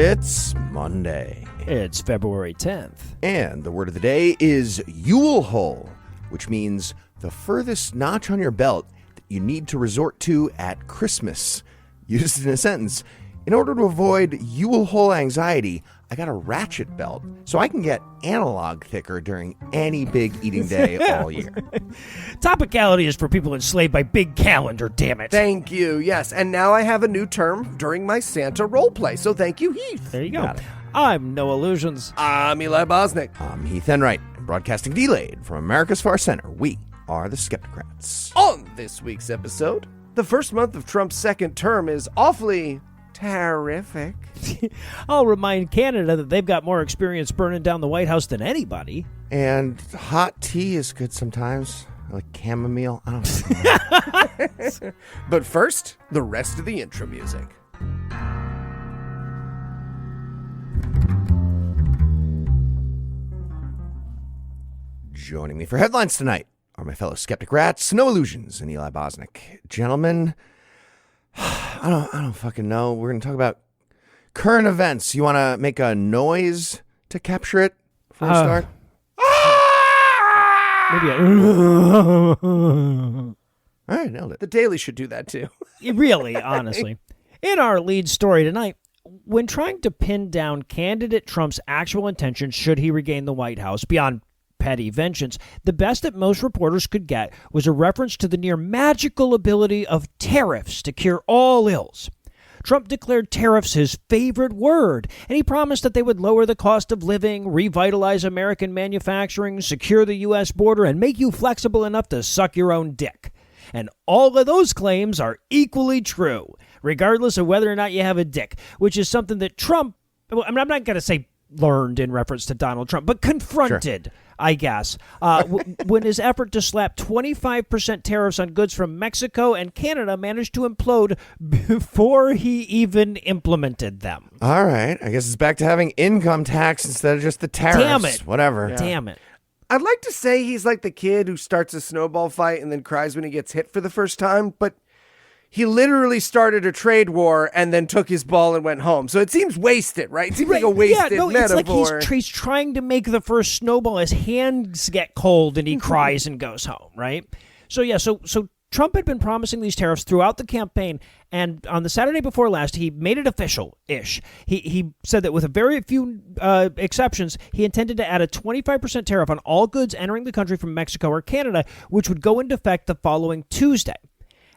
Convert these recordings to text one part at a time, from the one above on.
It's Monday. It's February 10th. And the word of the day is Yule hole, which means the furthest notch on your belt that you need to resort to at Christmas. Used in a sentence, in order to avoid Yule hole anxiety, I got a ratchet belt so I can get analog thicker during any big eating day all year. Topicality is for people enslaved by big calendar, damn it. Thank you, yes. And now I have a new term during my Santa roleplay, so thank you, Heath. There you go. I'm Noah Lugeons. I'm Eli Bosnick. I'm Heath Enright, broadcasting delayed from America's Far Center. We are the Skepticrats. On this week's episode, the first month of Trump's second term is awfully terrific. I'll remind Canada that they've got more experience burning down the White House than anybody. And hot tea is good sometimes, like chamomile. I don't know. But first, the rest of the intro music. Joining me for headlines tonight are my fellow Skepticrats, Noah Lugeons and Eli Bosnick. Gentlemen, I don't fucking know. We're going to talk about current events. You want to make a noise to capture it before we start? Maybe All right, nailed it. The Daily should do that too. really, honestly. In our lead story tonight, when trying to pin down candidate Trump's actual intentions should he regain the White House beyond petty vengeance, the best that most reporters could get was a reference to the near magical ability of tariffs to cure all ills. Trump declared tariffs his favorite word, and he promised that they would lower the cost of living, revitalize American manufacturing, secure the U.S. border, and make you flexible enough to suck your own dick. And all of those claims are equally true, regardless of whether or not you have a dick, which is something that Trump, I'm not going to say learned in reference to Donald Trump, but confronted, sure, I guess, when his effort to slap 25% tariffs on goods from Mexico and Canada managed to implode before he even implemented them. All right. I guess it's back to having income tax instead of just the tariffs. Damn it. Whatever. Yeah. Damn it. I'd like to say he's like the kid who starts a snowball fight and then cries when he gets hit for the first time, but he literally started a trade war and then took his ball and went home. So it seems wasted, right? It seems like a wasted metaphor. It's like he's trying to make the first snowball. His hands get cold and he cries and goes home, right? So Trump had been promising these tariffs throughout the campaign, and on the Saturday before last, he made it official-ish. He said that with a very few exceptions, he intended to add a 25% tariff on all goods entering the country from Mexico or Canada, which would go into effect the following Tuesday.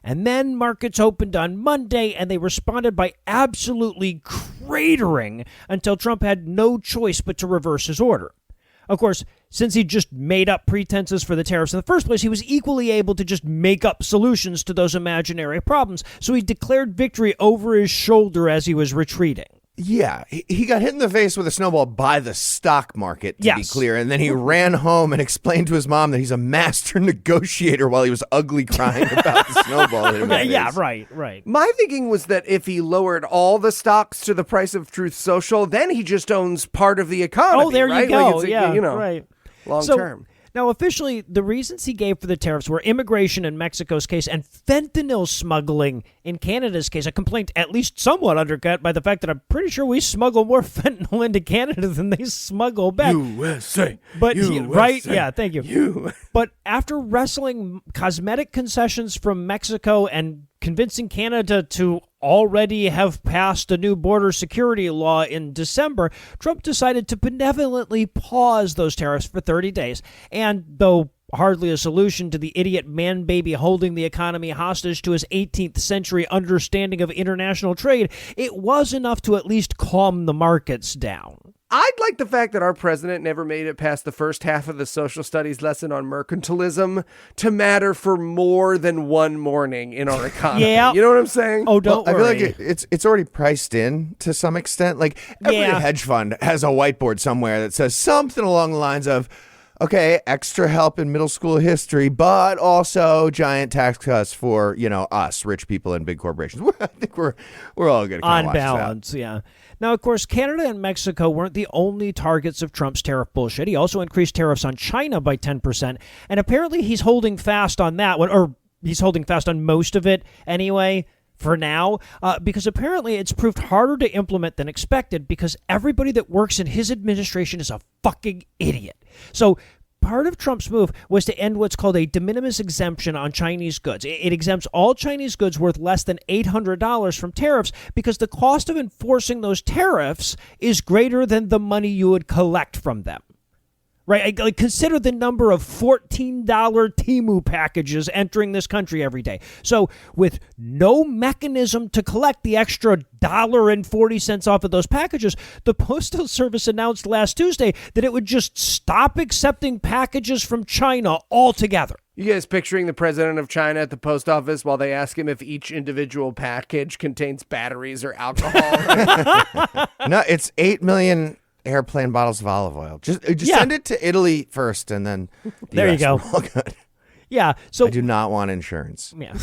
And then markets opened on Monday, and they responded by absolutely cratering until Trump had no choice but to reverse his order. Of course, since he just made up pretenses for the tariffs in the first place, he was equally able to just make up solutions to those imaginary problems, so he declared victory over his shoulder as he was retreating. Yeah, he got hit in the face with a snowball by the stock market, to be clear, and then he ran home and explained to his mom that he's a master negotiator while he was ugly crying about the snowball. Yeah, right. My thinking was that if he lowered all the stocks to the price of Truth Social, then he just owns part of the economy. Oh, there right? you go. Like right. Long term. Now, officially, the reasons he gave for the tariffs were immigration in Mexico's case and fentanyl smuggling in Canada's case, a complaint at least somewhat undercut by the fact that I'm pretty sure we smuggle more fentanyl into Canada than they smuggle back. USA. But USA. Right? Yeah, thank you. But after wrestling cosmetic concessions from Mexico and convincing Canada to already have passed a new border security law in December, Trump decided to benevolently pause those tariffs for 30 days. And though hardly a solution to the idiot man-baby holding the economy hostage to his 18th century understanding of international trade, it was enough to at least calm the markets down. I'd like the fact that our president never made it past the first half of the social studies lesson on mercantilism to matter for more than one morning in our economy. Yeah. You know what I'm saying? Oh, don't worry. I feel like it's already priced in to some extent. Like every hedge fund has a whiteboard somewhere that says something along the lines of, okay, extra help in middle school history, but also giant tax cuts for, us, rich people and big corporations. I think we're all good. On balance, yeah. Now, of course, Canada and Mexico weren't the only targets of Trump's tariff bullshit. He also increased tariffs on China by 10%, and apparently he's holding fast on that one, or he's holding fast on most of it anyway. for now, because apparently it's proved harder to implement than expected because everybody that works in his administration is a fucking idiot. So part of Trump's move was to end what's called a de minimis exemption on Chinese goods. It exempts all Chinese goods worth less than $800 from tariffs because the cost of enforcing those tariffs is greater than the money you would collect from them. Right? Like, consider the number of $14 Temu packages entering this country every day. So with no mechanism to collect the extra $1.40 off of those packages, the Postal Service announced last Tuesday that it would just stop accepting packages from China altogether. You guys picturing the president of China at the post office while they ask him if each individual package contains batteries or alcohol? No, it's 8 million airplane bottles of olive oil. Just send it to Italy first, and then there US. you go. We're all good. Yeah. So I do not want insurance. Yeah.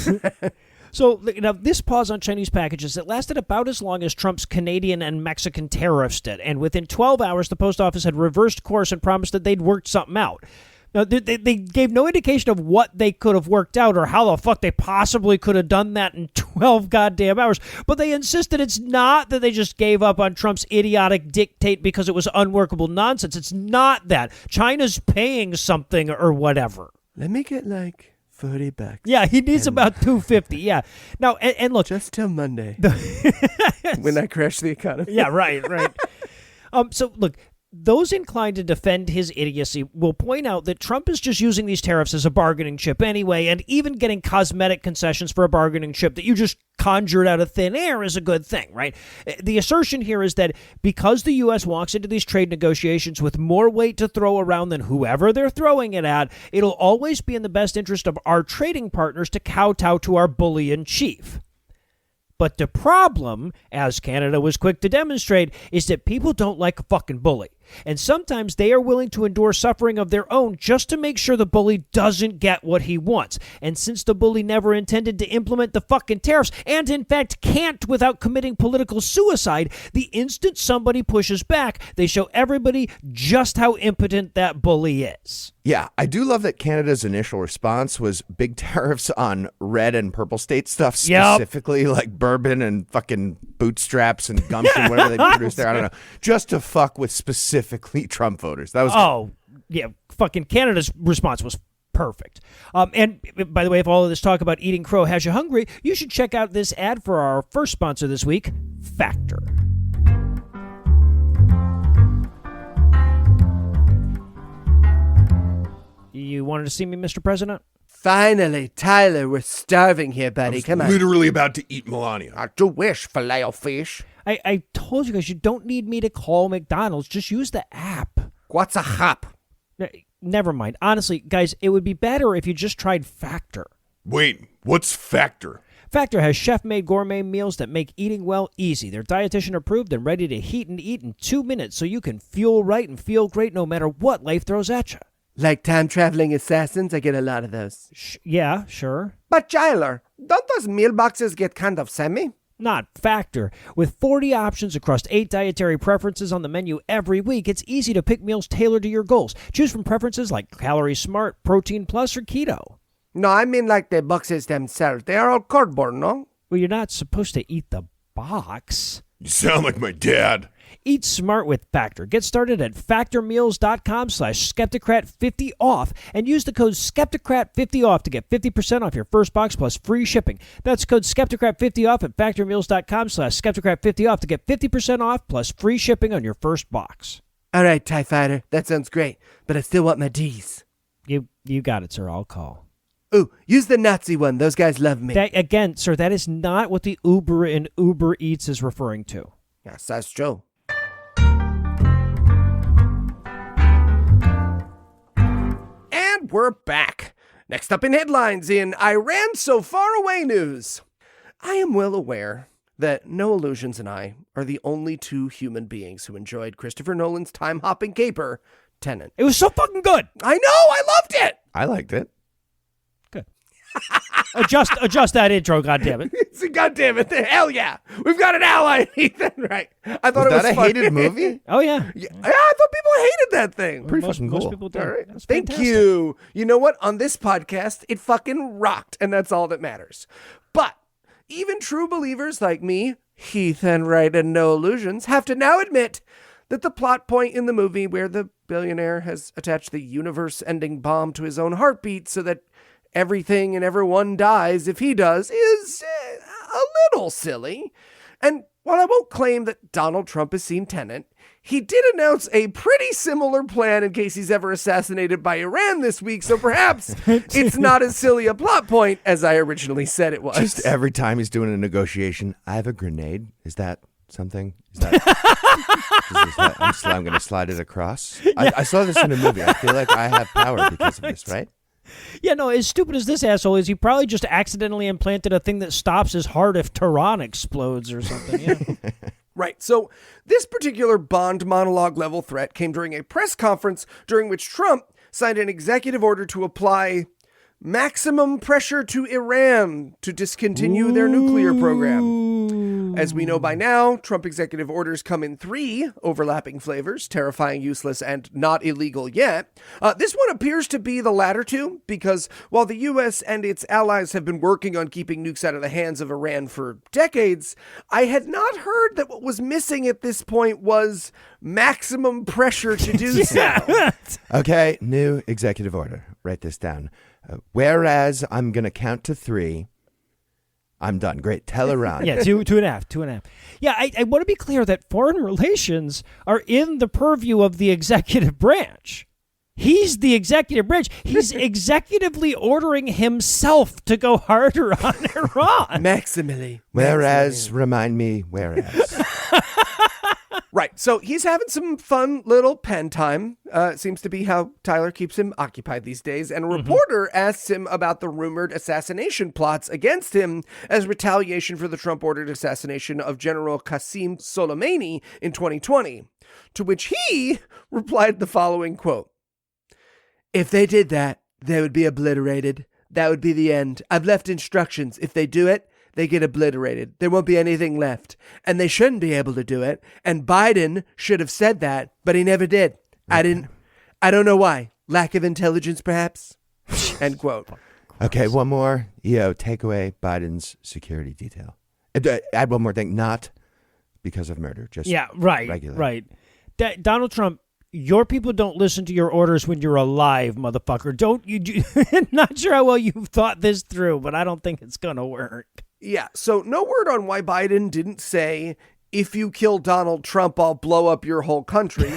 So, now, this pause on Chinese packages, it lasted about as long as Trump's Canadian and Mexican tariffs did. And within 12 hours, the post office had reversed course and promised that they'd worked something out. Now, they gave no indication of what they could have worked out or how the fuck they possibly could have done that in 12 goddamn hours. But they insisted it's not that they just gave up on Trump's idiotic dictate because it was unworkable nonsense. It's not that. China's paying something or whatever. Let me get like $40. Yeah, he needs about $250. Yeah. Now, and look, just till Monday when I crash the economy. Yeah, right. So look, those inclined to defend his idiocy will point out that Trump is just using these tariffs as a bargaining chip anyway, and even getting cosmetic concessions for a bargaining chip that you just conjured out of thin air is a good thing, right? The assertion here is that because the U.S. walks into these trade negotiations with more weight to throw around than whoever they're throwing it at, it'll always be in the best interest of our trading partners to kowtow to our bully in chief. But the problem, as Canada was quick to demonstrate, is that people don't like a fucking bully. And sometimes they are willing to endure suffering of their own just to make sure the bully doesn't get what he wants. And since the bully never intended to implement the fucking tariffs, and in fact can't without committing political suicide, the instant somebody pushes back, they show everybody just how impotent that bully is. Yeah, I do love that Canada's initial response was big tariffs on red and purple state stuff, specifically like bourbon and fucking bootstraps and gumption, whatever they produce there. I don't know. Just to fuck with specifically Trump voters. That was yeah, fucking Canada's response was perfect. And by the way, if all of this talk about eating crow has you hungry, you should check out this ad for our first sponsor this week, Factor. You wanted to see me, Mr. President? Finally, Tyler, we're starving here, buddy. Come on. Literally about to eat Melania. I do wish, filet o fish. I told you guys you don't need me to call McDonald's. Just use the app. What's a hop? Never mind. Honestly, guys, it would be better if you just tried Factor. Wait, what's Factor? Factor has chef-made gourmet meals that make eating well easy. They're dietitian approved and ready to heat and eat in 2 minutes so you can fuel right and feel great no matter what life throws at you. Like time-traveling assassins, I get a lot of those. Yeah, sure. But Tyler, don't those meal boxes get kind of semi? Not Factor. With 40 options across 8 dietary preferences on the menu every week, it's easy to pick meals tailored to your goals. Choose from preferences like Calorie Smart, Protein Plus, or Keto. No, I mean like the boxes themselves. They are all cardboard, no? Well, you're not supposed to eat the box. You sound like my dad. Eat smart with Factor. Get started at factormeals.com/Skepticrat50 off and use the code Skepticrat50 off to get 50% off your first box plus free shipping. That's code Skepticrat50 off at factormeals.com/Skepticrat50 off to get 50% off plus free shipping on your first box. All right, TIE Fighter, that sounds great, but I still want my D's. You got it, sir. I'll call. Ooh, use the Nazi one. Those guys love me. Again, sir, that is not what the Uber and Uber Eats is referring to. Yes, that's true. And we're back. Next up in headlines in Iran so far away news. I am well aware that No Illusions and I are the only two human beings who enjoyed Christopher Nolan's time-hopping caper, Tenet. It was so fucking good. I know, I loved it. I liked it. Good. Adjust that intro, goddammit. God damn it. Hell yeah. We've got an ally, Ethan, right? I thought it was that a funny. hated movie? Oh, yeah. Yeah, I thought people hated that thing. Pretty fucking Most cool. people do. All right. That's Thank fantastic. you. You know what? On this podcast, it fucking rocked, and that's all that matters. But even true believers like me, Heath Enright and No Illusions, have to now admit that the plot point in the movie where the billionaire has attached the universe-ending bomb to his own heartbeat so that everything and everyone dies if he does is a little silly. And while I won't claim that Donald Trump has seen Tenet, he did announce a pretty similar plan in case he's ever assassinated by Iran this week, so perhaps it's not as silly a plot point as I originally said it was. Just every time he's doing a negotiation, I have a grenade. Is that something? Is that I'm going to slide it across. I saw this in a movie. I feel like I have power because of this, right? Yeah, no, as stupid as this asshole is, he probably just accidentally implanted a thing that stops his heart if Tehran explodes or something. Yeah. Right. So this particular Bond monologue level threat came during a press conference during which Trump signed an executive order to apply maximum pressure to Iran to discontinue their nuclear program. As we know by now, Trump executive orders come in 3 overlapping flavors: terrifying, useless, and not illegal yet. This one appears to be the latter 2, because while the U.S. and its allies have been working on keeping nukes out of the hands of Iran for decades, I had not heard that what was missing at this point was maximum pressure to do so. Okay, new executive order. Write this down. Whereas I'm going to count to 3. I'm done. Great. Tell Iran. Yeah, two and a half. Yeah, I want to be clear that foreign relations are in the purview of the executive branch. He's the executive branch. He's executively ordering himself to go harder on Iran. Maximally. Whereas, remind me, whereas. Right. So he's having some fun little pen time. Seems to be how Tyler keeps him occupied these days. And a reporter asks him about the rumored assassination plots against him as retaliation for the Trump-ordered assassination of General Qasem Soleimani in 2020. To which he replied the following quote: "If they did that, they would be obliterated. That would be the end. I've left instructions. If they do it, they get obliterated. There won't be anything left. And they shouldn't be able to do it. And Biden should have said that, but he never did. I don't know why. Lack of intelligence, perhaps." End quote. Okay, one more. Take away Biden's security detail. Add one more thing. Not because of murder. Just regular. Right. Donald Trump, your people don't listen to your orders when you're alive, motherfucker. Don't you? Not sure how well you've thought this through, but I don't think it's going to work. Yeah, so no word on why Biden didn't say, "If you kill Donald Trump, I'll blow up your whole country."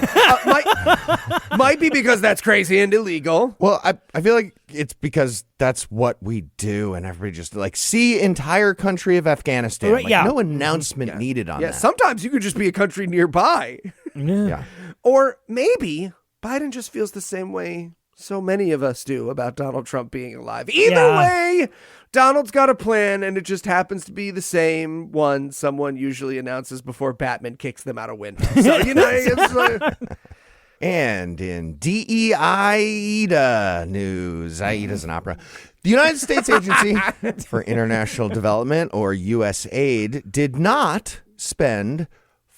Might be because that's crazy and illegal. Well, I feel like it's because that's what we do, and everybody just see entire country of Afghanistan. Right, yeah. No announcement needed on that. Sometimes you could just be a country nearby. Yeah. Or maybe Biden just feels the same way so many of us do about Donald Trump being alive. Either way, Donald's got a plan, and it just happens to be the same one someone usually announces before Batman kicks them out a window. So, it's like... And in DEIDA news, AIDA's an opera. The United States Agency for International Development, or USAID, did not spend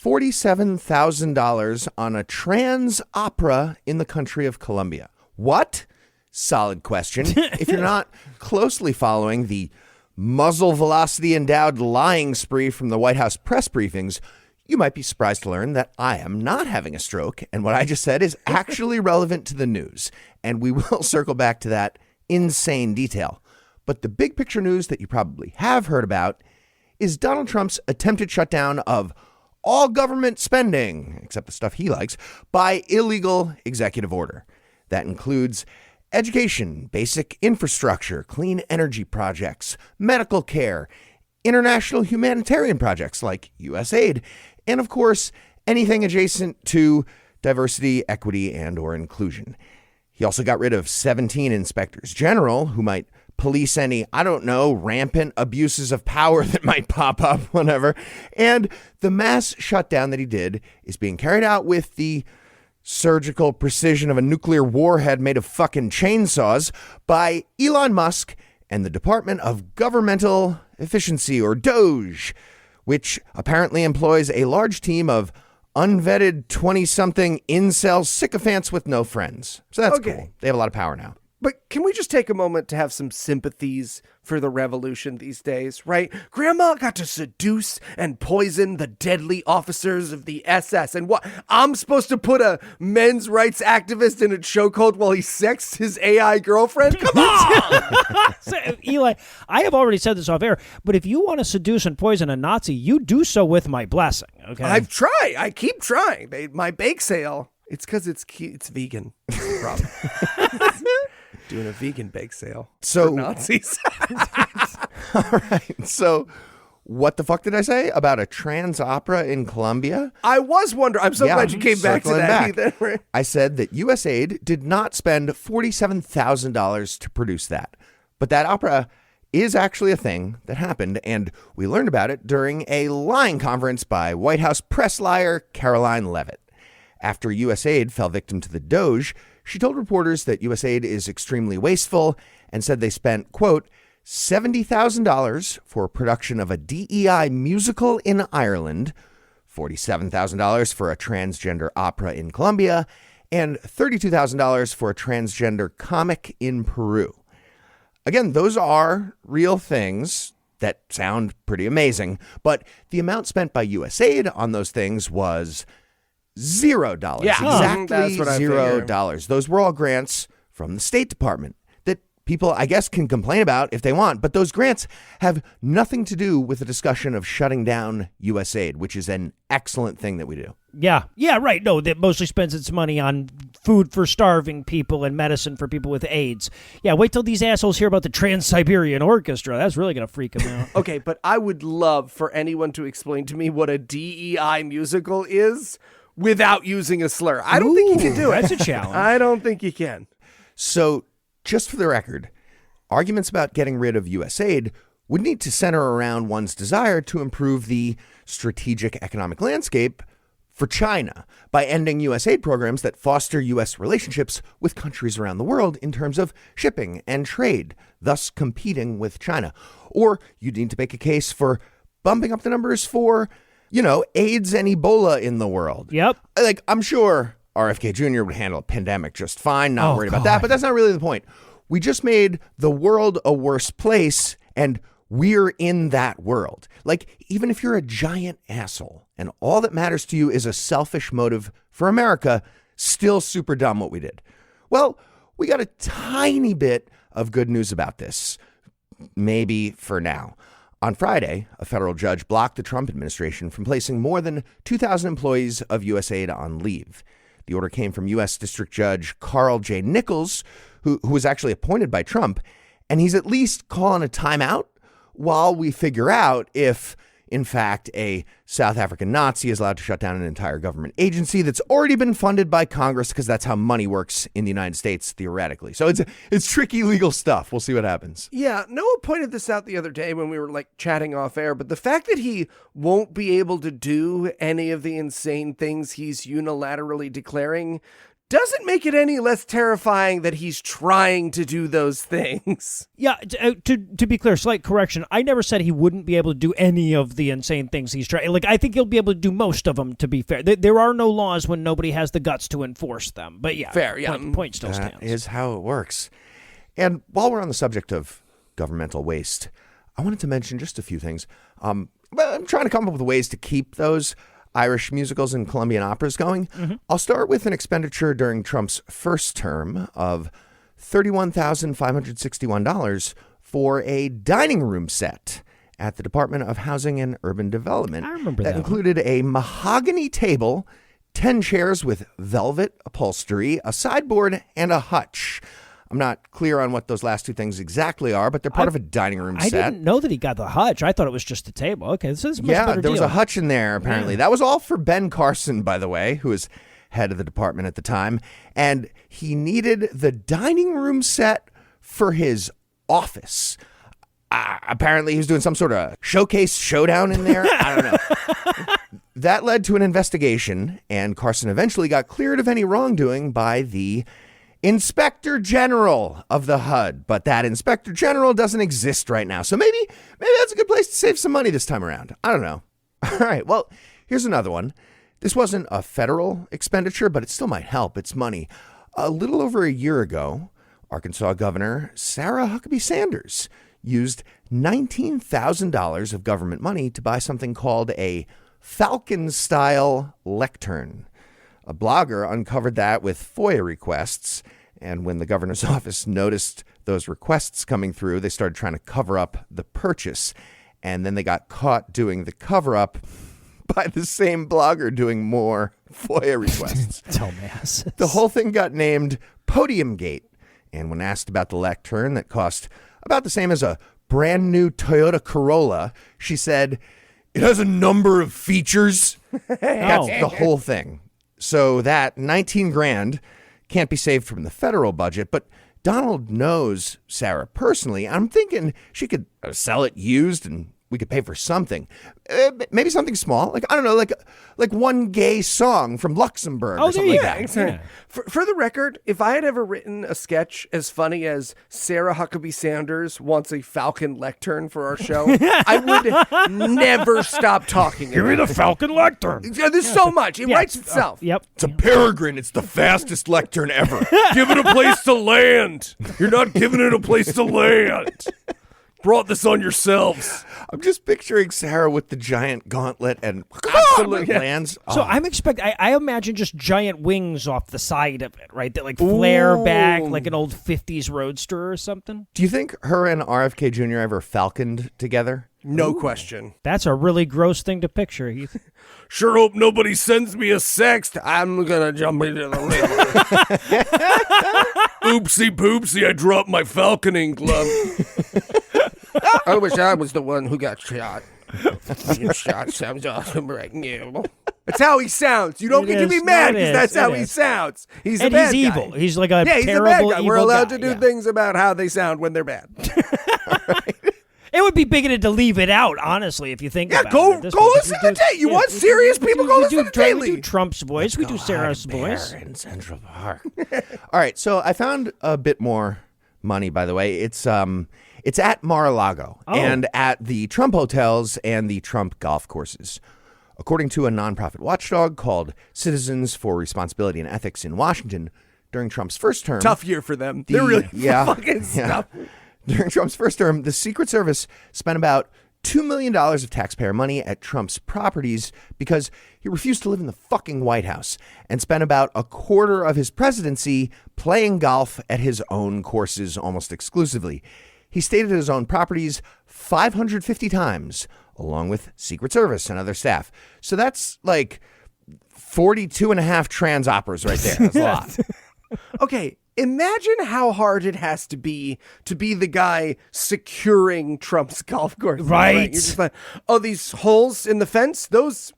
$47,000 on a trans opera in the country of Colombia. What? Solid question. If you're not closely following the muzzle velocity endowed lying spree from the White House press briefings, you might be surprised to learn that I am not having a stroke, and what I just said is actually relevant to the news, and we will circle back to that insane detail. But the big picture news that you probably have heard about is Donald Trump's attempted shutdown of all government spending, except the stuff he likes, by illegal executive order. That includes education, basic infrastructure, clean energy projects, medical care, international humanitarian projects like USAID, and of course, anything adjacent to diversity, equity, and or inclusion. He also got rid of 17 inspectors general who might police any, rampant abuses of power that might pop up, whatever. And the mass shutdown that he did is being carried out with the surgical precision of a nuclear warhead made of fucking chainsaws by Elon Musk and the Department of Governmental Efficiency, or DOGE, which apparently employs a large team of unvetted 20-something incel sycophants with no friends. So that's cool. They have a lot of power now. But can we just take a moment to have some sympathies for the revolution these days, right? Grandma got to seduce and poison the deadly officers of the SS. And what? I'm supposed to put a men's rights activist in a chokehold while he sexts his AI girlfriend? Come on! So, Eli, I have already said this off air, but if you want to seduce and poison a Nazi, you do so with my blessing, okay? I've tried. I keep trying. My bake sale, it's because it's vegan. Problem. Doing a vegan bake sale for Nazis. All right. So what the fuck did I say about a trans opera in Colombia? I was wondering. I'm so glad you came back to circling that, back. Ethan. I said that USAID did not spend $47,000 to produce that. But that opera is actually a thing that happened, and we learned about it during a lying conference by White House press liar Caroline Leavitt. After USAID fell victim to the DOGE, she told reporters that USAID is extremely wasteful and said they spent, quote, $70,000 for production of a DEI musical in Ireland, $47,000 for a transgender opera in Colombia, and $32,000 for a transgender comic in Peru. Again, those are real things that sound pretty amazing, but the amount spent by USAID on those things was $0. Yeah, exactly that's what I figured. $0. Those were all grants from the State Department that people, I guess, can complain about if they want. But those grants have nothing to do with the discussion of shutting down USAID, which is an excellent thing that we do. Yeah, right. No, that mostly spends its money on food for starving people and medicine for people with AIDS. Yeah, wait till these assholes hear about the Trans-Siberian Orchestra. That's really going to freak them out. Okay, but I would love for anyone to explain to me what a DEI musical is without using a slur. I don't think you can do it. That's a challenge. I don't think you can. So, just for the record, arguments about getting rid of USAID would need to center around one's desire to improve the strategic economic landscape for China by ending USAID programs that foster U.S. relationships with countries around the world in terms of shipping and trade, thus competing with China. Or you'd need to make a case for bumping up the numbers for, AIDS and Ebola in the world. Yep. Like, I'm sure RFK Jr. would handle a pandemic just fine, not worried about that, but that's not really the point. We just made the world a worse place, and we're in that world. Like, even if you're a giant asshole and all that matters to you is a selfish motive for America, still super dumb what we did. Well, we got a tiny bit of good news about this, maybe for now. On Friday, a federal judge blocked the Trump administration from placing more than 2,000 employees of USAID on leave. The order came from U.S. District Judge Carl J. Nichols, who was actually appointed by Trump, and he's at least calling a timeout while we figure out if, in fact, a South African Nazi is allowed to shut down an entire government agency that's already been funded by Congress, because that's how money works in the United States, theoretically. So it's tricky legal stuff. We'll see what happens. Yeah, Noah pointed this out the other day when we were chatting off air, but the fact that he won't be able to do any of the insane things he's unilaterally declaring doesn't make it any less terrifying that he's trying to do those things. Yeah, to be clear, slight correction. I never said he wouldn't be able to do any of the insane things he's trying. I think he'll be able to do most of them, to be fair. There are no laws when nobody has the guts to enforce them. But yeah, fair, yeah. Point still stands. That is how it works. And while we're on the subject of governmental waste, I wanted to mention just a few things. I'm trying to come up with ways to keep those Irish musicals and Colombian operas going. Mm-hmm. I'll start with an expenditure during Trump's first term of $31,561 for a dining room set at the Department of Housing and Urban Development. I remember that included a mahogany table, 10 chairs with velvet upholstery, a sideboard, and a hutch. I'm not clear on what those last two things exactly are, but they're part of a dining room set. I didn't know that he got the hutch. I thought it was just a table. Okay, this is a much better there was deal. a hutch in there, apparently. Yeah. That was all for Ben Carson, by the way, who was head of the department at the time. And he needed the dining room set for his office. Apparently, he was doing some sort of showcase showdown in there. I don't know. That led to an investigation, and Carson eventually got cleared of any wrongdoing by the Inspector General of the HUD, but that Inspector General doesn't exist right now. So maybe that's a good place to save some money this time around. I don't know. All right, well, here's another one. This wasn't a federal expenditure, but it still might help. It's money. A little over a year ago, Arkansas Governor Sarah Huckabee Sanders used $19,000 of government money to buy something called a Falcon-style lectern. A blogger uncovered that with FOIA requests, and when the governor's office noticed those requests coming through, they started trying to cover up the purchase, and then they got caught doing the cover-up by the same blogger doing more FOIA requests. Dumbasses. The whole thing got named Podiumgate, and when asked about the lectern that cost about the same as a brand new Toyota Corolla, she said, "It has a number of features." That's the whole thing. So that 19 grand can't be saved from the federal budget, but Donald knows Sarah personally. I'm thinking she could sell it used and we could pay for something. Maybe something small. Like, I don't know, like one gay song from Luxembourg or something like that. Exactly. For the record, if I had ever written a sketch as funny as Sarah Huckabee Sanders wants a Falcon lectern for our show, I would never stop talking. Give me the Falcon lectern. There's so much. It writes itself. Yep. It's a peregrine. It's the fastest lectern ever. Give it a place to land. You're not giving it a place to land. Brought this on yourselves. I'm just picturing Sarah with the giant gauntlet and Absolutely. lands. So I'm expecting, I imagine just giant wings off the side of it, right? That like flare back like an old 50s Roadster or something. Do you think her and RFK Jr. ever falconed together? No question. That's a really gross thing to picture, Heath. Sure hope nobody sends me a sext. I'm gonna jump into the river. Oopsie poopsie, I dropped my falconing glove. I wish I was the one who got shot. Being shot sounds awesome right now. That's how he sounds. You don't get to be mad because that's how he sounds. He's a bad he's guy. evil. He's like a he's terrible, a bad guy. evil We're allowed guy. to do things about how they sound when they're bad. It would be bigoted to leave it out, honestly, if you think about it. Go listen to the tape. You want serious people? Go listen to the tape. We do Trump's voice. We do Sarah's voice. In Central Park. All right, so I found a bit more money, by the way. It's at Mar-a-Lago and at the Trump hotels and the Trump golf courses. According to a nonprofit watchdog called Citizens for Responsibility and Ethics in Washington, during Trump's first term... Tough year for them. They're really fucking stuff. During Trump's first term, the Secret Service spent about $2 million of taxpayer money at Trump's properties because he refused to live in the fucking White House and spent about a quarter of his presidency playing golf at his own courses almost exclusively. He stayed at his own properties 550 times, along with Secret Service and other staff. So that's like 42 and a half trans operas right there. That's a lot. Okay, imagine how hard it has to be the guy securing Trump's golf course. Right. You're just like, oh, these holes in the fence, those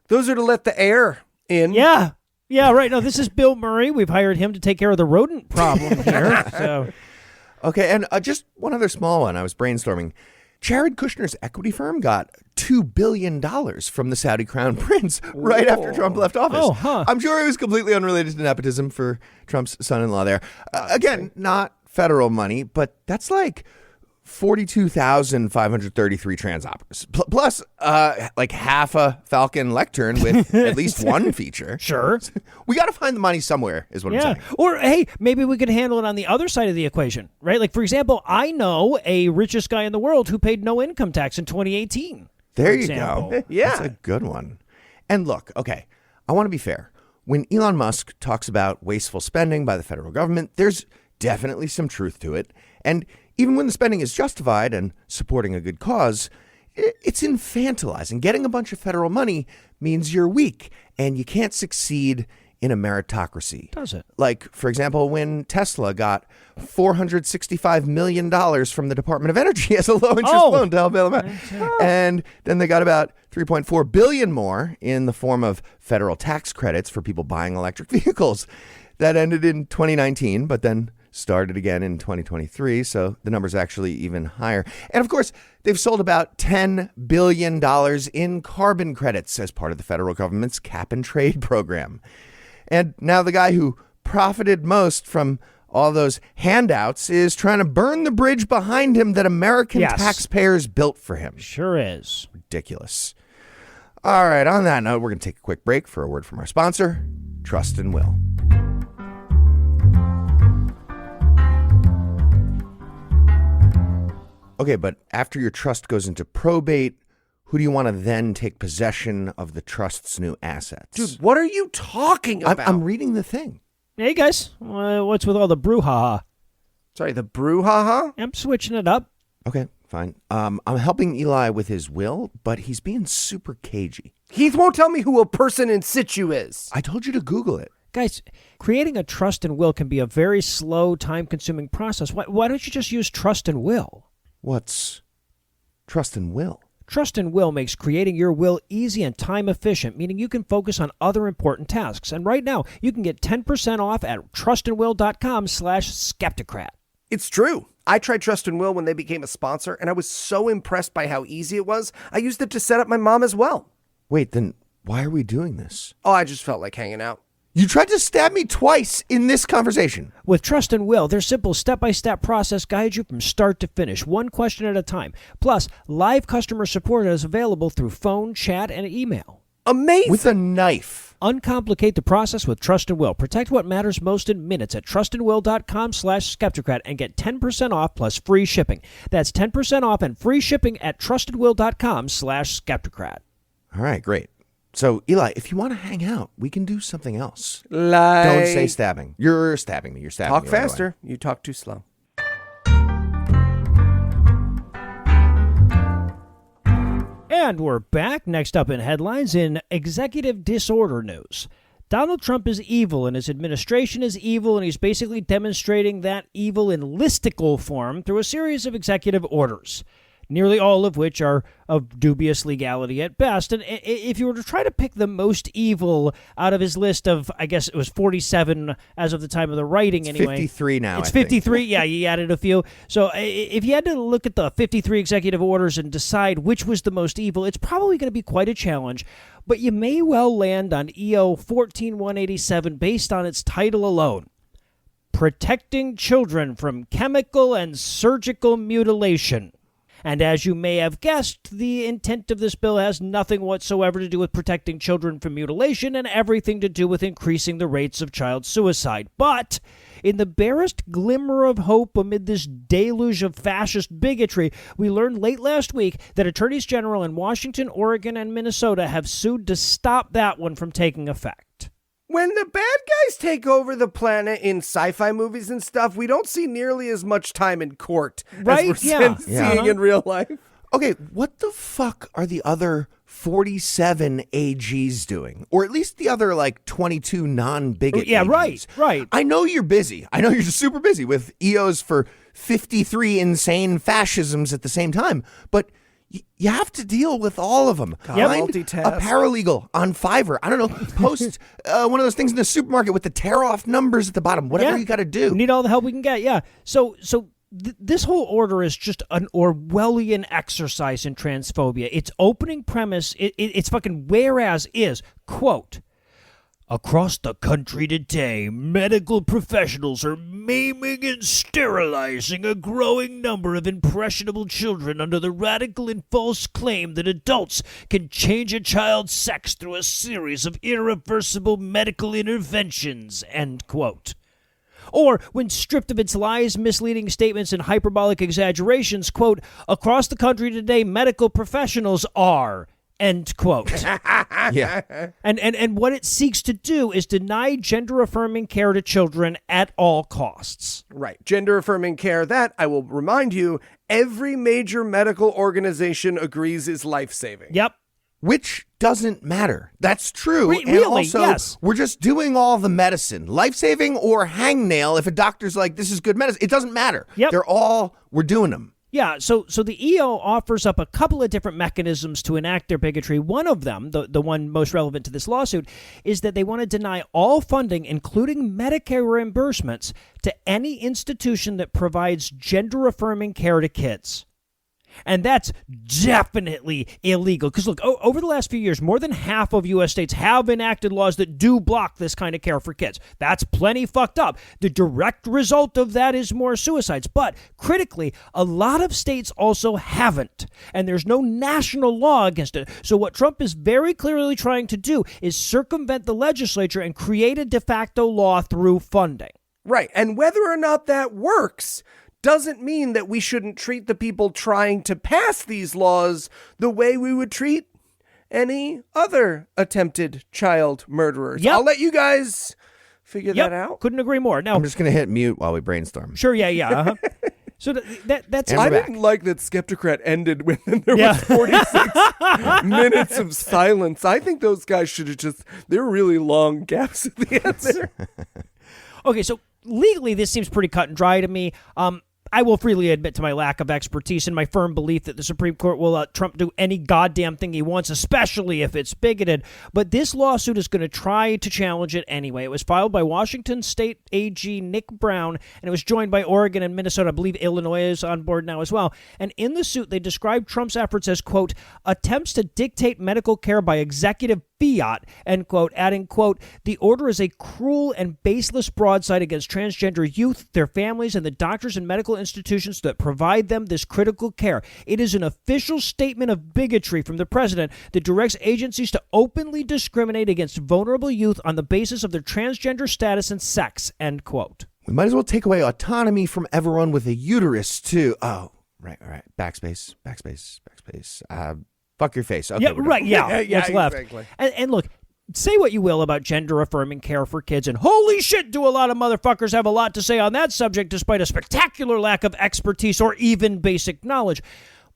are to let the air in. Yeah. Yeah, right. No, this is Bill Murray. We've hired him to take care of the rodent problem here. So, okay, and just one other small one. I was brainstorming. Jared Kushner's equity firm got $2 billion from the Saudi crown prince right after Trump left office. Oh, huh. I'm sure it was completely unrelated to nepotism for Trump's son-in-law there. Again, not federal money, but that's like 42,533 trans operas. Plus, like half a Falcon lectern with at least one feature. sure. We got to find the money somewhere, is what I'm Yeah. saying. Or, hey, maybe we could handle it on the other side of the equation, right? Like, for example, I know a richest guy in the world who paid no income tax in 2018. There for you example. go. Yeah. That's a good one. And look, okay, I want to be fair. When Elon Musk talks about wasteful spending by the federal government, there's definitely some truth to it. And even when the spending is justified and supporting a good cause, it's infantilizing. Getting a bunch of federal money means you're weak and you can't succeed in a meritocracy. Does it? Like, for example, when Tesla got $465 million from the Department of Energy as a low-interest loan to help bail them out. And then they got about $3.4 billion more in the form of federal tax credits for people buying electric vehicles. That ended in 2019, but then started again in 2023, so the number's actually even higher. And of course, they've sold about $10 billion in carbon credits as part of the federal government's cap and trade program. And now the guy who profited most from all those handouts is trying to burn the bridge behind him that American taxpayers built for him. Sure is. Ridiculous. All right, on that note, we're going to take a quick break for a word from our sponsor, Trust and Will. Okay, but after your trust goes into probate, who do you want to then take possession of the trust's new assets? Dude, what are you talking about? I'm reading the thing. Hey, guys, what's with all the brouhaha? Sorry, the brouhaha? I'm switching it up. Okay, fine. I'm helping Eli with his will, but he's being super cagey. Heath won't tell me who a person in situ is. I told you to Google it. Guys, creating a trust and will can be a very slow, time-consuming process. Why don't you just use trust and will? What's trust and will? Trust and will makes creating your will easy and time efficient, meaning you can focus on other important tasks. And right now, you can get 10% off at trustandwill.com/skepticrat. It's true. I tried Trust and Will when they became a sponsor, and I was so impressed by how easy it was, I used it to set up my mom as well. Wait, then why are we doing this? Oh, I just felt like hanging out. You tried to stab me twice in this conversation. With Trust and Will, their simple step-by-step process guides you from start to finish, one question at a time. Plus, live customer support is available through phone, chat, and email. Amazing. With a knife. Uncomplicate the process with Trust and Will. Protect what matters most in minutes at trustandwill.com/skepticrat and get 10% off plus free shipping. That's 10% off and free shipping at trustandwill.com/skepticrat. All right, great. So, Eli, if you want to hang out, we can do something else. Like... Don't say stabbing. You're stabbing me. You're stabbing Talk me. Right faster. away. You talk too slow. And we're back. Next up in headlines in executive disorder news. Donald Trump is evil and his administration is evil, and he's basically demonstrating that evil in listicle form through a series of executive orders, nearly all of which are of dubious legality at best. And if you were to try to pick the most evil out of his list of, I guess it was 47 as of the time of the writing It's anyway. 53 now, It's I think. 53. Yeah, you added a few. So if you had to look at the 53 executive orders and decide which was the most evil, it's probably going to be quite a challenge. But you may well land on EO 14187 based on its title alone. Protecting Children from Chemical and Surgical Mutilation. And as you may have guessed, the intent of this bill has nothing whatsoever to do with protecting children from mutilation and everything to do with increasing the rates of child suicide. But in the barest glimmer of hope amid this deluge of fascist bigotry, we learned late last week that attorneys general in Washington, Oregon, and Minnesota have sued to stop that one from taking effect. When the bad guys take over the planet in sci-fi movies and stuff, we don't see nearly as much time in court Right? as we're Yeah. seeing in real life. Okay, what the fuck are the other 47 AGs doing? Or at least the other, 22 non-bigot Yeah, AGs. right. I know you're busy. I know you're super busy with EOs for 53 insane fascisms at the same time, but you have to deal with all of them. Yeah, Find multitask. a paralegal on Fiverr. I don't know. Post one of those things in the supermarket with the tear-off numbers at the bottom. Whatever you got to do. We need all the help we can get, yeah. So this whole order is just an Orwellian exercise in transphobia. Its opening premise, it's fucking whereas is, quote, across the country today, medical professionals are maiming and sterilizing a growing number of impressionable children under the radical and false claim that adults can change a child's sex through a series of irreversible medical interventions, end quote. Or, when stripped of its lies, misleading statements, and hyperbolic exaggerations, quote, across the country today, medical professionals are, end quote. Yeah. And what it seeks to do is deny gender-affirming care to children at all costs. Right. Gender-affirming care, that, I will remind you, every major medical organization agrees is life-saving. Yep. Which doesn't matter. That's true. And Really, also, yes. we're just doing all the medicine. Life-saving or hangnail, if a doctor's like, this is good medicine, it doesn't matter. Yep. We're doing them. Yeah, so the EO offers up a couple of different mechanisms to enact their bigotry. One of them, the one most relevant to this lawsuit, is that they want to deny all funding, including Medicare reimbursements, to any institution that provides gender-affirming care to kids. And that's definitely illegal. Because, look, over the last few years, more than half of U.S. states have enacted laws that do block this kind of care for kids. That's plenty fucked up. The direct result of that is more suicides. But, critically, a lot of states also haven't. And there's no national law against it. So what Trump is very clearly trying to do is circumvent the legislature and create a de facto law through funding. Right. And whether or not that works doesn't mean that we shouldn't treat the people trying to pass these laws the way we would treat any other attempted child murderers. Yep. I'll let you guys figure that out. Couldn't agree more. Now, I'm just going to hit mute while we brainstorm. sure, yeah. Uh-huh. So that's And I we're back. didn't like that Skepticrat ended when there was 46 minutes of silence. I think those guys should have there were really long gaps at the end there. Okay, so legally this seems pretty cut and dry to me. I will freely admit to my lack of expertise and my firm belief that the Supreme Court will let Trump do any goddamn thing he wants, especially if it's bigoted. But this lawsuit is going to try to challenge it anyway. It was filed by Washington State AG Nick Brown, and it was joined by Oregon and Minnesota. I believe Illinois is on board now as well. And in the suit, they described Trump's efforts as, quote, attempts to dictate medical care by executive fiat, end quote, adding, quote, the order is a cruel and baseless broadside against transgender youth, their families, and the doctors and medical institutions that provide them this critical care. It is an official statement of bigotry from the president that directs agencies to openly discriminate against vulnerable youth on the basis of their transgender status and sex, end quote. We might as well take away autonomy from everyone with a uterus, too. Oh, right. Backspace. Fuck your face. Okay, Yeah, we're done. right, yeah. What's left? Exactly. And look, say what you will about gender-affirming care for kids, and holy shit, do a lot of motherfuckers have a lot to say on that subject despite a spectacular lack of expertise or even basic knowledge.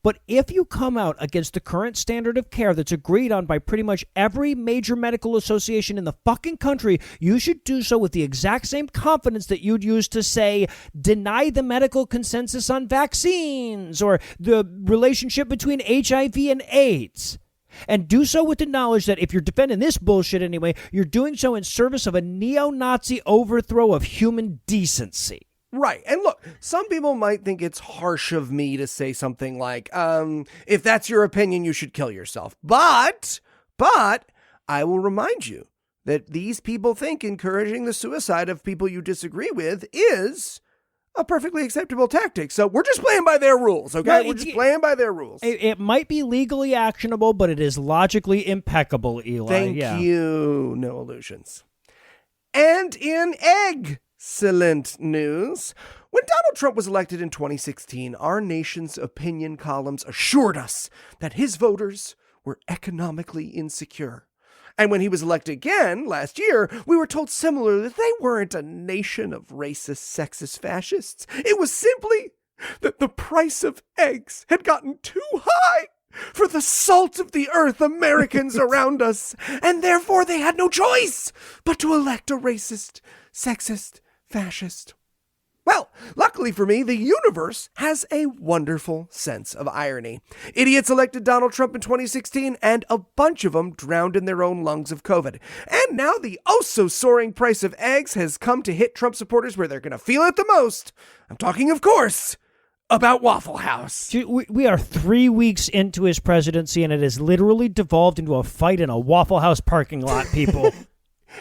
But if you come out against the current standard of care that's agreed on by pretty much every major medical association in the fucking country, you should do so with the exact same confidence that you'd use to, say, deny the medical consensus on vaccines or the relationship between HIV and AIDS. And do so with the knowledge that if you're defending this bullshit anyway, you're doing so in service of a neo-Nazi overthrow of human decency. Right. And look, some people might think it's harsh of me to say something like, if that's your opinion, you should kill yourself. But I will remind you that these people think encouraging the suicide of people you disagree with is a perfectly acceptable tactic. So we're just playing by their rules, okay? Right, We're just playing by their rules. It might be legally actionable, but it is logically impeccable, Eli. Thank you. No illusions. And in excellent news, when Donald Trump was elected in 2016, our nation's opinion columns assured us that his voters were economically insecure. And when he was elected again last year, we were told similarly that they weren't a nation of racist, sexist fascists. It was simply that the price of eggs had gotten too high for the salt of the earth Americans around us, and therefore they had no choice but to elect a racist, sexist, fascist. Well, luckily for me, the universe has a wonderful sense of irony. Idiots elected Donald Trump in 2016, and a bunch of them drowned in their own lungs of COVID. And now the oh-so-soaring price of eggs has come to hit Trump supporters where they're going to feel it the most. I'm talking, of course, about Waffle House. We are 3 weeks into his presidency, and it has literally devolved into a fight in a Waffle House parking lot, people.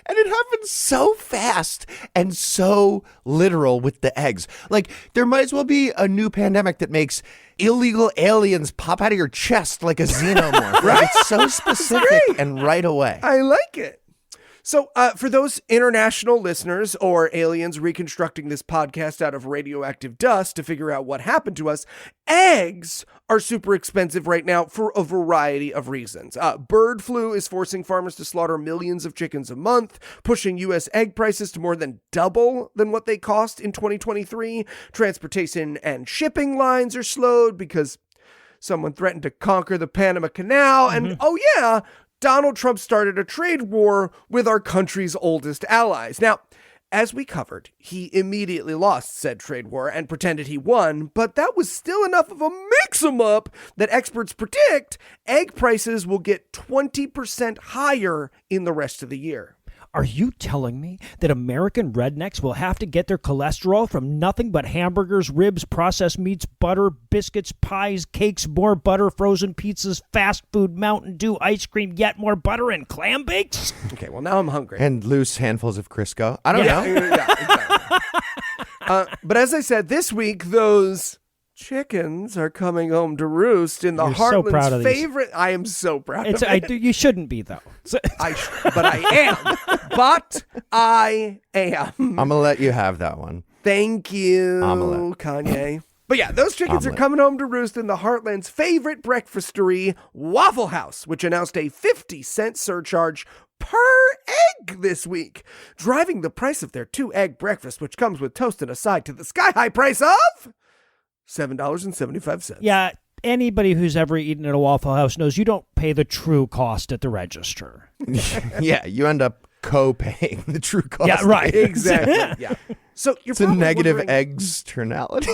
And it happened so fast and so literal with the eggs. Like, there might as well be a new pandemic that makes illegal aliens pop out of your chest like a xenomorph. Right? It's so specific and right away. I like it. So for those international listeners or aliens reconstructing this podcast out of radioactive dust to figure out what happened to us, eggs are super expensive right now for a variety of reasons. Bird flu is forcing farmers to slaughter millions of chickens a month, pushing U.S. egg prices to more than double than what they cost in 2023. Transportation and shipping lines are slowed because someone threatened to conquer the Panama Canal. And Donald Trump started a trade war with our country's oldest allies. Now, as we covered, he immediately lost said trade war and pretended he won, but that was still enough of a mix-em-up that experts predict egg prices will get 20% higher in the rest of the year. Are you telling me that American rednecks will have to get their cholesterol from nothing but hamburgers, ribs, processed meats, butter, biscuits, pies, cakes, more butter, frozen pizzas, fast food, Mountain Dew, ice cream, yet more butter, and clam bakes? Okay, well, now I'm hungry. And loose handfuls of Crisco. I don't know. Yeah, exactly. But as I said, this week, those chickens are coming home to roost in the You're so proud of Heartland's these. favorite. I am so proud of it. You shouldn't be, though. But I am. But I am. I'm going to let you have that one. Thank you, Omelette. Kanye. But yeah, those chickens are Omelette. coming home to roost in the Heartland's favorite breakfastery, Waffle House, which announced a 50-cent surcharge per egg this week, driving the price of their 2-egg breakfast, which comes with toast and a side, to the sky-high price of $7.75. Yeah, anybody who's ever eaten at a Waffle House knows you don't pay the true cost at the register. Yeah, you end up co-paying the true cost. Yeah, right. Exactly. Yeah. So you're It's a probably negative wondering- externality.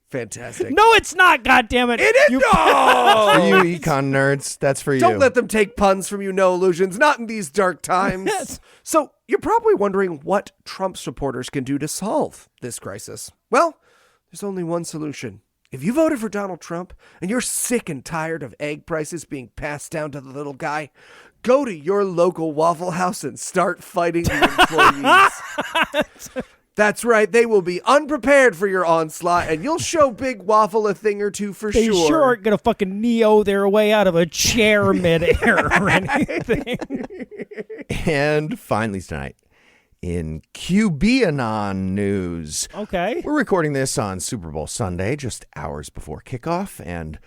Fantastic. No, it's not, goddammit. It is You- no. For you econ nerds, that's for you. Don't let them take puns from you, no illusions, not in these dark times. Yes. So you're probably wondering what Trump supporters can do to solve this crisis. Well, there's only one solution. If you voted for Donald Trump and you're sick and tired of egg prices being passed down to the little guy, go to your local Waffle House and start fighting the employees. That's right. They will be unprepared for your onslaught, and you'll show Big Waffle a thing or two for They sure. sure aren't going to fucking Neo their way out of a chair midair or anything. And finally tonight, in QBanon news. Okay. We're recording this on Super Bowl Sunday, just hours before kickoff, and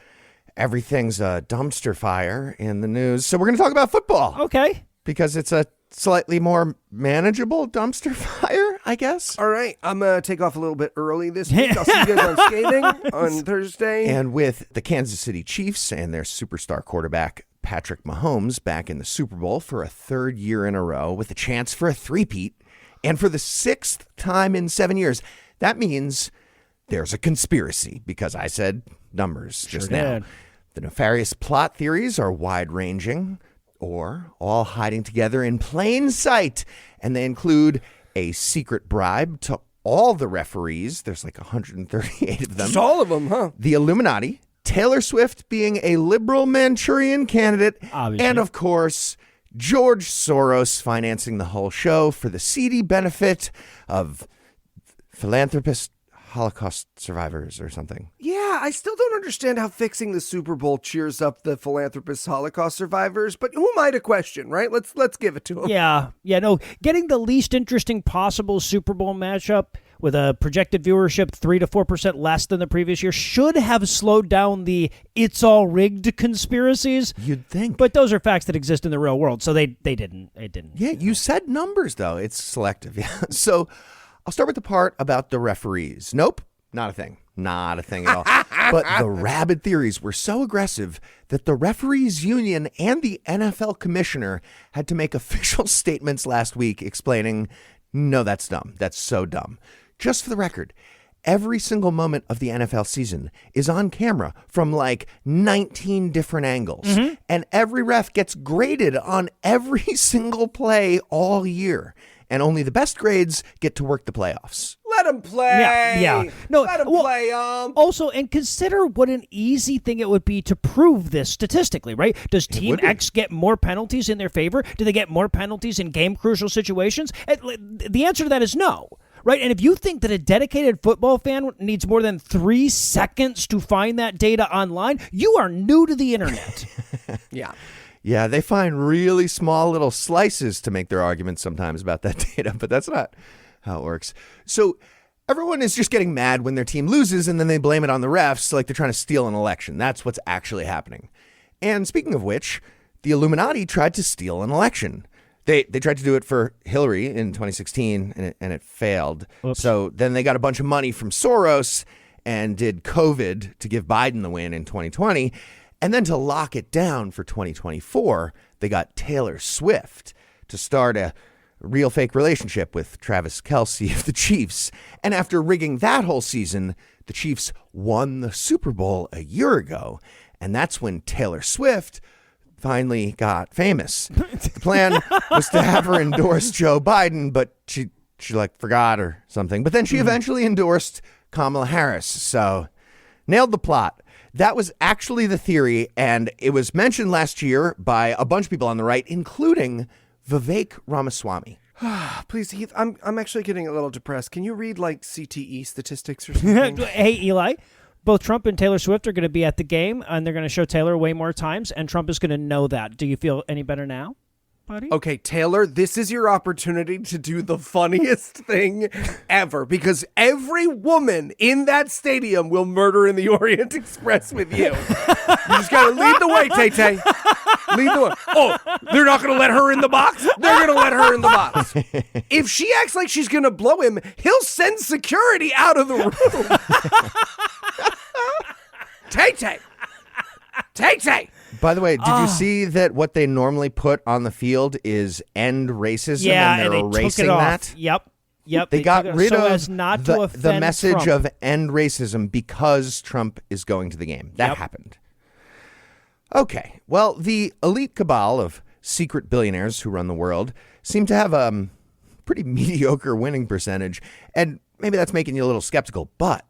everything's a dumpster fire in the news. So we're going to talk about football Okay. because it's a slightly more manageable dumpster fire, I guess. All right, I'm going to take off a little bit early this week. I'll see you guys on Scathing on Thursday. And with the Kansas City Chiefs and their superstar quarterback, Patrick Mahomes, back in the Super Bowl for a third year in a row with a chance for a three-peat, and for the 6th time in 7 years, that means there's a conspiracy, because I said numbers just now. did. The nefarious plot theories are wide-ranging, or all hiding together in plain sight, and they include a secret bribe to all the referees. There's like 138 of them. Just all of them, huh? The Illuminati, Taylor Swift being a liberal Manchurian candidate, Obviously. and of course, George Soros financing the whole show for the seedy benefit of philanthropist Holocaust survivors or something. Yeah, I still don't understand how fixing the Super Bowl cheers up the philanthropist Holocaust survivors, but who am I to question, right? Let's give it to them. Yeah. No, getting the least interesting possible Super Bowl matchup with a projected viewership 3 to 4% less than the previous year should have slowed down the it's all rigged conspiracies. You'd think. But those are facts that exist in the real world, so they didn't. It didn't. Yeah, you said numbers, though. It's selective. Yeah. So I'll start with the part about the referees. Nope, not a thing. Not a thing at all. But the rabid theories were so aggressive that the referees union and the NFL commissioner had to make official statements last week explaining, no, that's dumb. That's so dumb. Just for the record, every single moment of the NFL season is on camera from like 19 different angles. Mm-hmm. And every ref gets graded on every single play all year. And only the best grades get to work the playoffs. Let them play. Yeah. No, Let them well, play. Also, and consider what an easy thing it would be to prove this statistically, right? Does Team would be. X get more penalties in their favor? Do they get more penalties in game-crucial situations? The answer to that is no. Right, and if you think that a dedicated football fan needs more than 3 seconds to find that data online, you are new to the internet. Yeah. Yeah, they find really small little slices to make their arguments sometimes about that data, but that's not how it works. So everyone is just getting mad when their team loses, and then they blame it on the refs like they're trying to steal an election. That's what's actually happening. And speaking of which, the Illuminati tried to steal an election. They tried to do it for Hillary in 2016, and it failed. Oops. So then they got a bunch of money from Soros and did COVID to give Biden the win in 2020. And then to lock it down for 2024, they got Taylor Swift to start a real fake relationship with Travis Kelce of the Chiefs. And after rigging that whole season, the Chiefs won the Super Bowl a year ago. And that's when Taylor Swift finally got famous. The plan was to have her endorse Joe Biden, but she like forgot or something. But then she eventually endorsed Kamala Harris. So nailed the plot. That was actually the theory, and it was mentioned last year by a bunch of people on the right, including Vivek Ramaswamy. Please, Heath, I'm actually getting a little depressed. Can you read like CTE statistics or something? Hey, Eli, both Trump and Taylor Swift are going to be at the game, and they're going to show Taylor way more times, and Trump is going to know that. Do you feel any better now? buddy. Okay, Taylor, this is your opportunity to do the funniest thing ever, because every woman in that stadium will Murder in the Orient Express with you. You just got to lead the way, Tay-Tay. Lead the way. Oh, they're not going to let her in the box? They're going to let her in the box. If she acts like she's going to blow him, he'll send security out of the room. Tay-Tay. Tay-Tay. By the way, did you see that what they normally put on the field is end racism, Yeah, and they're and they erasing took it that? off. Yep. They got took it rid so of as not to the offend message Trump. of end racism because Trump is going to the game. That happened. Okay, well, the elite cabal of secret billionaires who run the world seem to have a pretty mediocre winning percentage, and maybe that's making you a little skeptical, but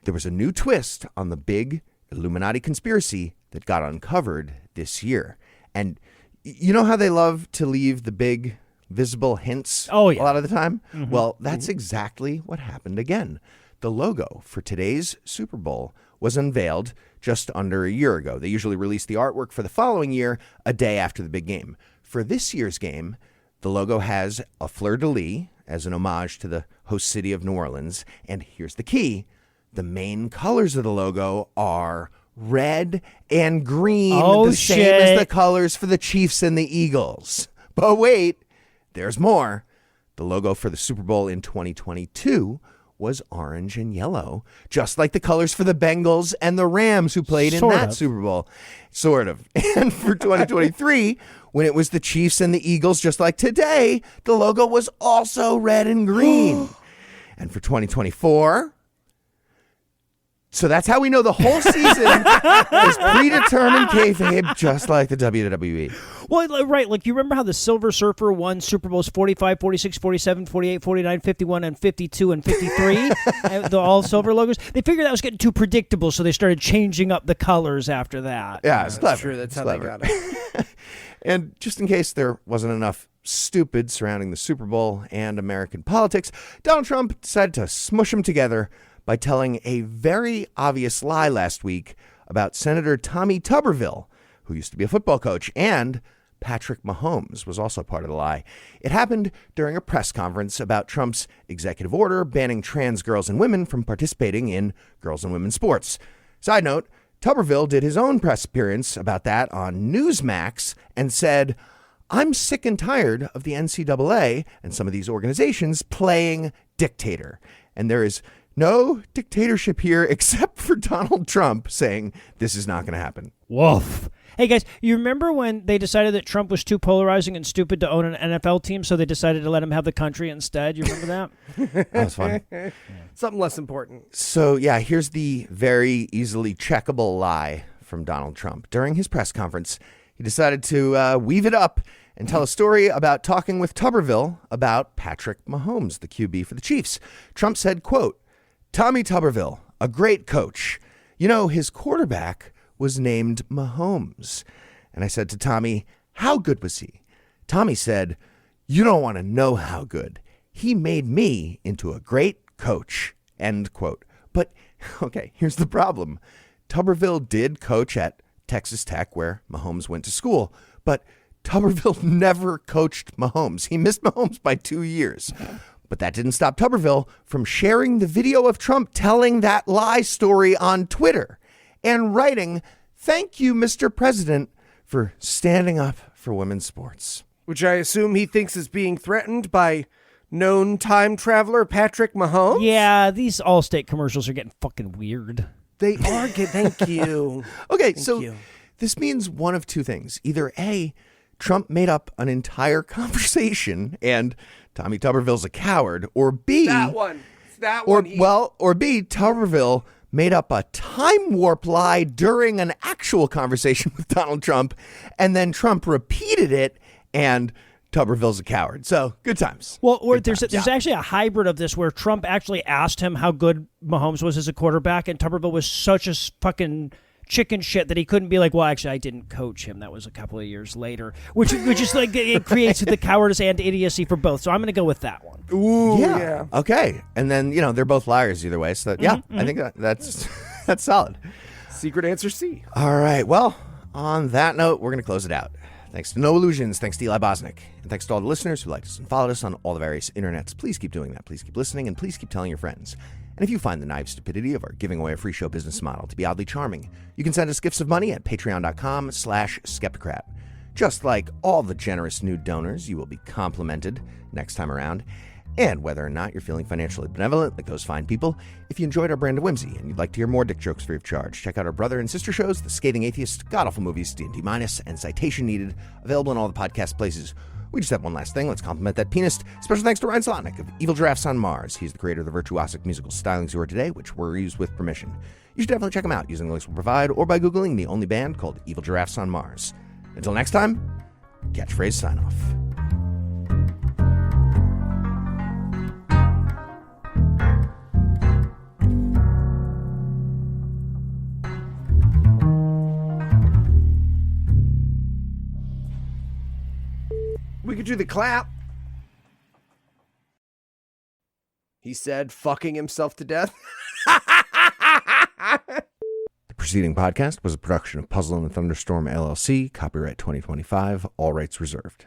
there was a new twist on the big Illuminati conspiracy that got uncovered this year. And you know how they love to leave the big visible hints a lot of the time? Mm-hmm. Well, that's exactly what happened again. The logo for today's Super Bowl was unveiled just under a year ago. They usually release the artwork for the following year a day after the big game. For this year's game, the logo has a fleur-de-lis as an homage to the host city of New Orleans. And here's the key. The main colors of the logo are red and green, the same as the colors for the Chiefs and the Eagles. But wait, there's more. The logo for the Super Bowl in 2022 was orange and yellow, just like the colors for the Bengals and the Rams who played in that Super Bowl. Sort of. And for 2023, when it was the Chiefs and the Eagles, just like today, the logo was also red and green. And for 2024... So that's how we know the whole season is predetermined kayfabe, just like the WWE. Well, right. Like, you remember how the Silver Surfer won Super Bowls 45, 46, 47, 48, 49, 51, and 52, and 53? The all silver logos? They figured that was getting too predictable, so they started changing up the colors after that. Yeah, it's clever. True, that's how they got it. And just in case there wasn't enough stupid surrounding the Super Bowl and American politics, Donald Trump decided to smush them together by telling a very obvious lie last week about Senator Tommy Tuberville, who used to be a football coach, and Patrick Mahomes was also part of the lie. It happened during a press conference about Trump's executive order banning trans girls and women from participating in girls and women's sports. Side note, Tuberville did his own press appearance about that on Newsmax and said, "I'm sick and tired of the NCAA and some of these organizations playing dictator. And there is no dictatorship here except for Donald Trump saying this is not going to happen." Woof. Hey, guys, you remember when they decided that Trump was too polarizing and stupid to own an NFL team, so they decided to let him have the country instead? You remember that? That was fun. Something less important. So, yeah, here's the very easily checkable lie from Donald Trump. During his press conference, he decided to weave it up and tell a story about talking with Tuberville about Patrick Mahomes, the QB for the Chiefs. Trump said, quote, "Tommy Tuberville, a great coach. You know, his quarterback was named Mahomes." And I said to Tommy, "How good was he?" Tommy said, "You don't want to know how good. He made me into a great coach." End quote. But, okay, here's the problem. Tuberville did coach at Texas Tech, where Mahomes went to school, but Tuberville never coached Mahomes. He missed Mahomes by 2 years. But that didn't stop Tuberville from sharing the video of Trump telling that lie story on Twitter and writing, "Thank you, Mr. President, for standing up for women's sports." Which I assume he thinks is being threatened by known time traveler Patrick Mahomes? Yeah, these Allstate commercials are getting fucking weird. They are. Thank you. Okay, Thank so you. this means one of two things. Either A, Trump made up an entire conversation and Tommy Tuberville's a coward, or B, That one. or B, Tuberville made up a time warp lie during an actual conversation with Donald Trump, and then Trump repeated it, and Tuberville's a coward. So, good times. Well, or Good there's times. actually a hybrid of this where Trump actually asked him how good Mahomes was as a quarterback, and Tuberville was such a fucking chicken shit that he couldn't be like, "Well, actually, I didn't coach him. That was a couple of years later," which is like, it creates the cowardice and idiocy for both. So I'm going to go with that one. Ooh, Yeah. Okay. And then, they're both liars either way. So, I think that's that's solid. Secret answer C. All right. Well, on that note, we're going to close it out. Thanks to No Illusions, thanks to Eli Bosnick, and thanks to all the listeners who liked us and followed us on all the various internets. Please keep doing that. Please keep listening, and please keep telling your friends. And if you find the naive stupidity of our giving away a free show business model to be oddly charming, you can send us gifts of money at patreon.com/Skepticrat. Just like all the generous new donors, you will be complimented next time around. And whether or not you're feeling financially benevolent like those fine people, if you enjoyed our brand of whimsy and you'd like to hear more dick jokes free of charge, check out our brother and sister shows, The Scathing Atheist, GodAwfulMovies, D&D Minus, and Citation Needed, available in all the podcast places. We just have one last thing. Let's compliment that pianist. Special thanks to Ryan Slotnick of Evil Giraffes on Mars. He's the creator of the virtuosic musical stylings you heard today, which were used with permission. You should definitely check him out using the links we'll provide or by Googling the only band called Evil Giraffes on Mars. Until next time, catchphrase sign off. We could do the clap. He said, fucking himself to death. The preceding podcast was a production of Puzzle and the Thunderstorm, LLC, copyright 2025, all rights reserved.